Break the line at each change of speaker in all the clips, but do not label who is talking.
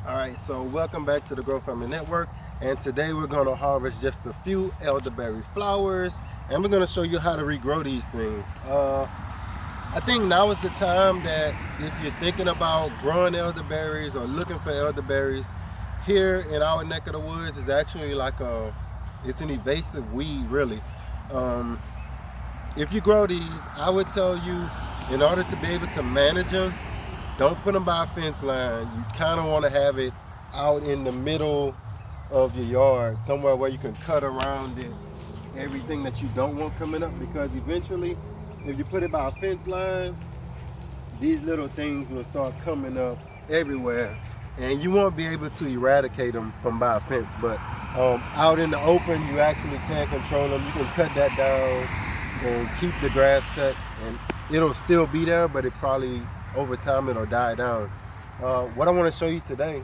Alright, so welcome back to the Grow Family Network, and today we're going to harvest just a few elderberry flowers, and we're going to show you how to regrow these things. I think now is the time that if you're thinking about growing elderberries or looking for elderberries, here in our neck of the woods is actually like it's an invasive weed really. Um, if you grow these, I would tell you, in order to be able to manage them, don't put them by a fence line. You kind of want to have it out in the middle of your yard, somewhere where you can cut around it, everything that you don't want coming up, because eventually, if you put it by a fence line, these little things will start coming up everywhere, and you won't be able to eradicate them from by a fence. But out in the open, you actually can control them. You can cut that down and keep the grass cut, and it'll still be there, but it probably over time it'll die down. What I want to show you today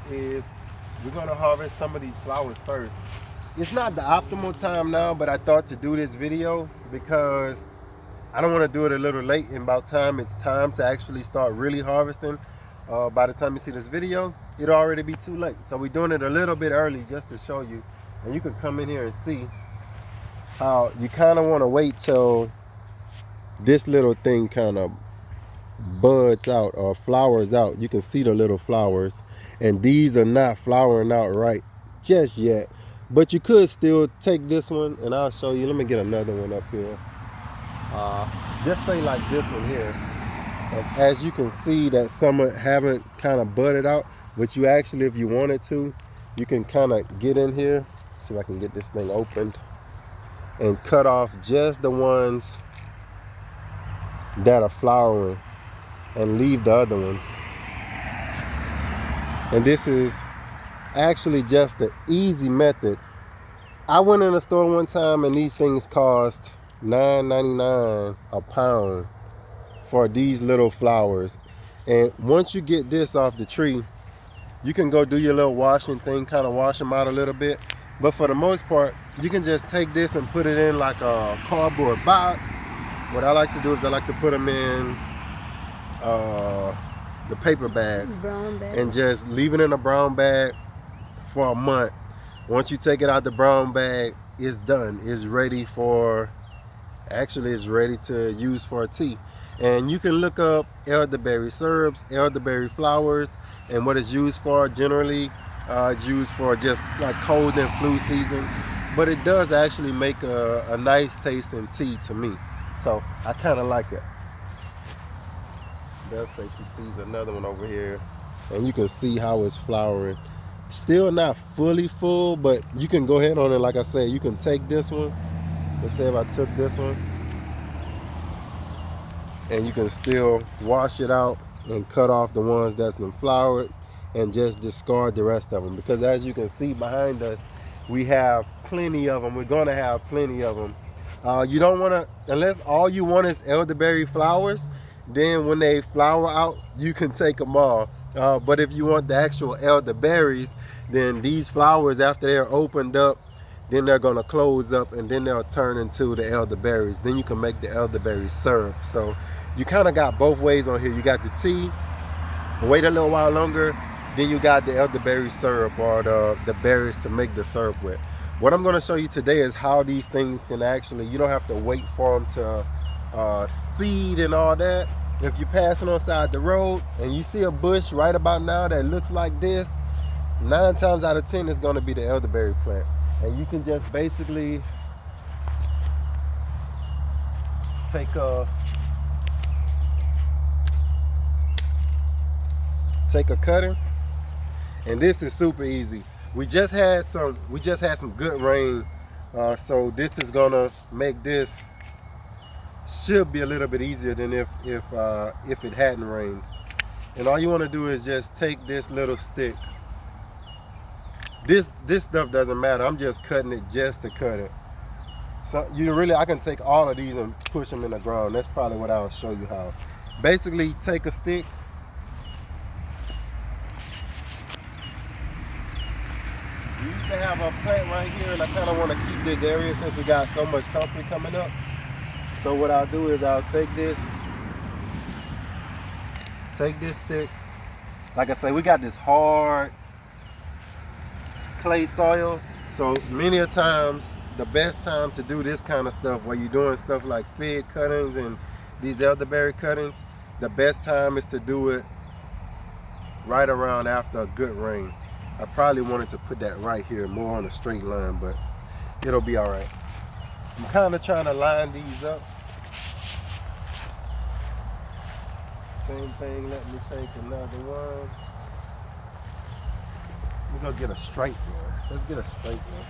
is we're going to harvest some of these flowers first. It's not the optimal time now, but I thought to do this video because I don't want to do it a little late, and about time it's time to actually start really harvesting. By the time you see this video, it'll already be too late. So we're doing it a little bit early just to show you, and you can come in here and see how you kind of want to wait till this little thing kind of buds out or flowers out. You can see the little flowers, and these are not flowering out right just yet, but you could still take this one, and I'll show you. Let me get another one up here. Just say like this one here. As you can see that some haven't kind of budded out, but you actually, if you wanted to, you can kind of get in here, see if I can get this thing opened, and cut off just the ones that are flowering and leave the other ones. And this is actually just the easy method. I went in a store one time and these things cost $9.99 a pound for these little flowers. And once you get this off the tree, you can go do your little washing thing, kind of wash them out a little bit. But for the most part, you can just take this and put it in like a cardboard box. What I like to do is I like to put them in the paper bags, and just leave it in a brown bag for a month. Once you take it out the brown bag, it's done. It's ready for, actually it's ready to use for a tea. And you can look up elderberry syrups, elderberry flowers, and what it's used for. Generally it's used for just like cold and flu season, but it does actually make a nice tasting tea to me, so I kind of like it. They'll say she sees another one over here, and you can see how it's flowering. Still not fully full, but you can go ahead on it. Like I said, you can take this one. Let's say if I took this one, and you can still wash it out and cut off the ones that's been flowered and just discard the rest of them, because as you can see behind us, we have plenty of them. We're going to have plenty of them. You don't want to, unless all you want is elderberry flowers, then when they flower out, you can take them all. But if you want the actual elderberries, then these flowers, after they're opened up, then they're going to close up, and then they'll turn into the elderberries. Then you can make the elderberry syrup. So you kind of got both ways on here. You got the tea, wait a little while longer, then you got the elderberry syrup, or the berries to make the syrup with. What I'm going to show you today is how these things can actually, you don't have to wait for them to seed and all that. If you're passing on side the road and you see a bush right about now that looks like this, 9 times out of 10 it's going to be the elderberry plant. And you can just basically take a cutting, and this is super easy. We just had some good rain, so this is gonna make this, should be a little bit easier than if it hadn't rained. And all you want to do is just take this little stick. This stuff doesn't matter. I'm just cutting it just to cut it. So I can take all of these and push them in the ground. That's probably what I'll show you how. Basically, take a stick. We used to have a plant right here, and I kind of want to keep this area since we got so much company coming up. So what I'll do is I'll take this stick, like I say, we got this hard clay soil. So many a times, the best time to do this kind of stuff, where you're doing stuff like fig cuttings and these elderberry cuttings, the best time is to do it right around after a good rain. I probably wanted to put that right here, more on a straight line, but it'll be all right. I'm kind of trying to line these up. Same thing, let me take another one. We're gonna get a straight one. Let's get a straight one.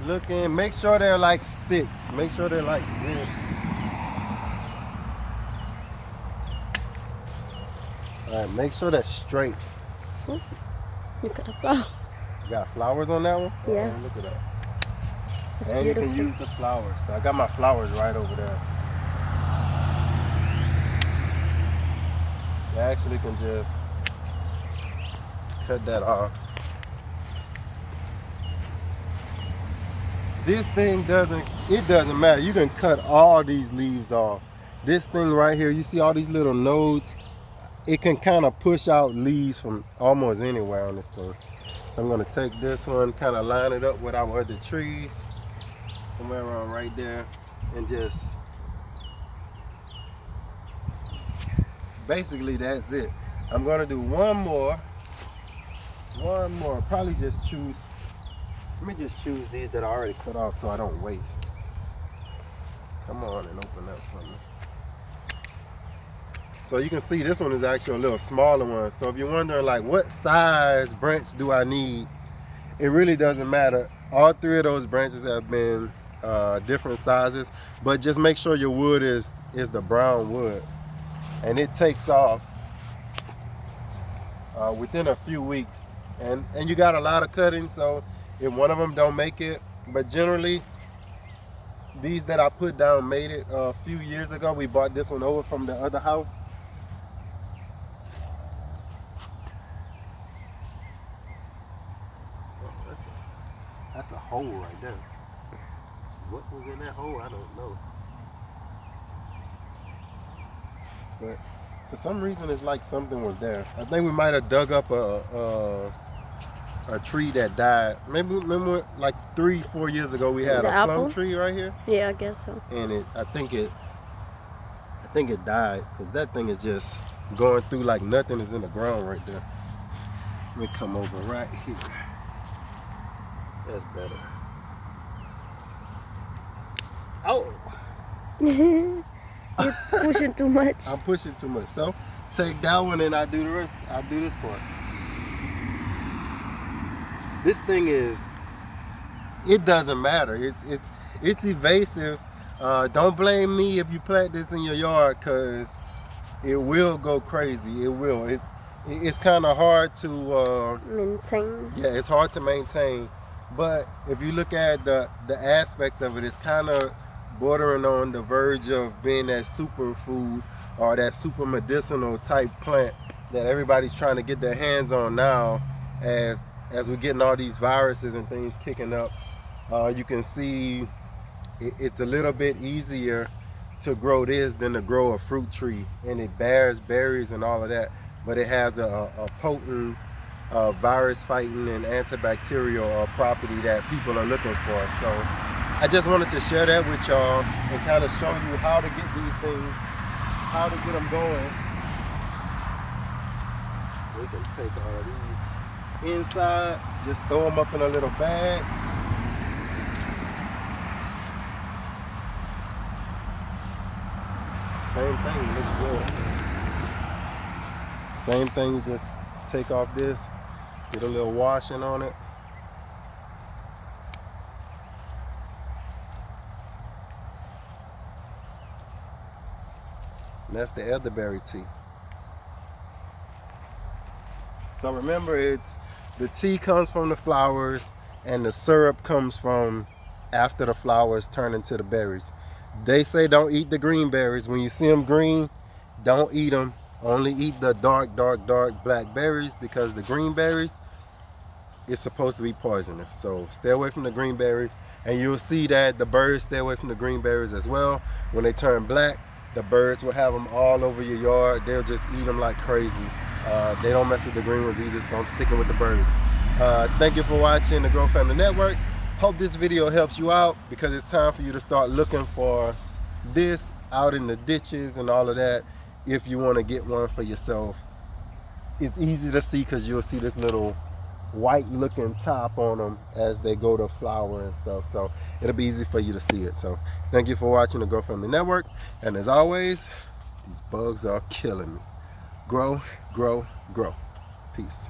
Looking, make sure they're like sticks. Make sure they're like this. All right, make sure that's straight.
Look at the flower.
You got flowers on that one?
Yeah.
Oh, look at that.
It's
And
beautiful.
you can use the flowers. So I got my flowers right over there. You actually can just cut that off. This thing doesn't matter. You can cut all these leaves off. This thing right here, you see all these little nodes? It can kind of push out leaves from almost anywhere on this thing. So I'm gonna take this one, kind of line it up with our other trees, somewhere around right there, and just, basically that's it. I'm gonna do one more, probably just choose, let me just choose these that I already cut off so I don't waste. Come on and open up for me. So you can see this one is actually a little smaller one. So if you're wondering like what size branch do I need, it really doesn't matter. All three of those branches have been different sizes, but just make sure your wood is the brown wood, and it takes off within a few weeks. And you got a lot of cuttings, so if one of them don't make it, but generally these that I put down made it. A few years ago we bought this one over from the other house. That's a hole right there. What was in that hole? I don't know. But for some reason, it's like something was there. I think we might have dug up a tree that died. Maybe remember, like 3-4 years ago, we had
The
a plum
apple?
tree right here,
Yeah, I guess so.
and I think it died because that thing is just going through like nothing is in the ground right there. Let me come over right here. That's better. Oh!
You're pushing too much.
I'm pushing too much. So take that one and I do the rest. I do this part. This thing is, it doesn't matter. It's evasive. Don't blame me if you plant this in your yard, because it will go crazy. It will. It's kind of hard to
Maintain.
yeah, it's hard to maintain. But if you look at the aspects of it, it's kind of bordering on the verge of being that superfood or that super medicinal type plant that everybody's trying to get their hands on now, as we're getting all these viruses and things kicking up. You can see it's a little bit easier to grow this than to grow a fruit tree, and it bears berries and all of that, but it has a potent virus fighting and antibacterial property that people are looking for. So I just wanted to share that with y'all and kind of show you how to get these things, how to get them going. We can take all of these inside, just throw them up in a little bag. Same thing, looks good. Same thing, just take off this, get a little washing on it. And that's the elderberry tea. So remember, the tea comes from the flowers and the syrup comes from after the flowers turn into the berries. They say don't eat the green berries. When you see them green, don't eat them. Only eat the dark black berries, because the green berries is supposed to be poisonous. So stay away from the green berries, and you'll see that the birds stay away from the green berries as well. When they turn black, The birds will have them all over your yard. They'll just eat them like crazy. They don't mess with the green ones either, so I'm sticking with the birds. Thank you for watching the Grow Family Network. Hope this video helps you out, because it's time for you to start looking for this out in the ditches and all of that if you want to get one for yourself. It's easy to see because you'll see this little white looking top on them as they go to flower and stuff, so it'll be easy for you to see it. So thank you for watching the Grow Family Network, and as always, these bugs are killing me. Grow, grow, grow. Peace.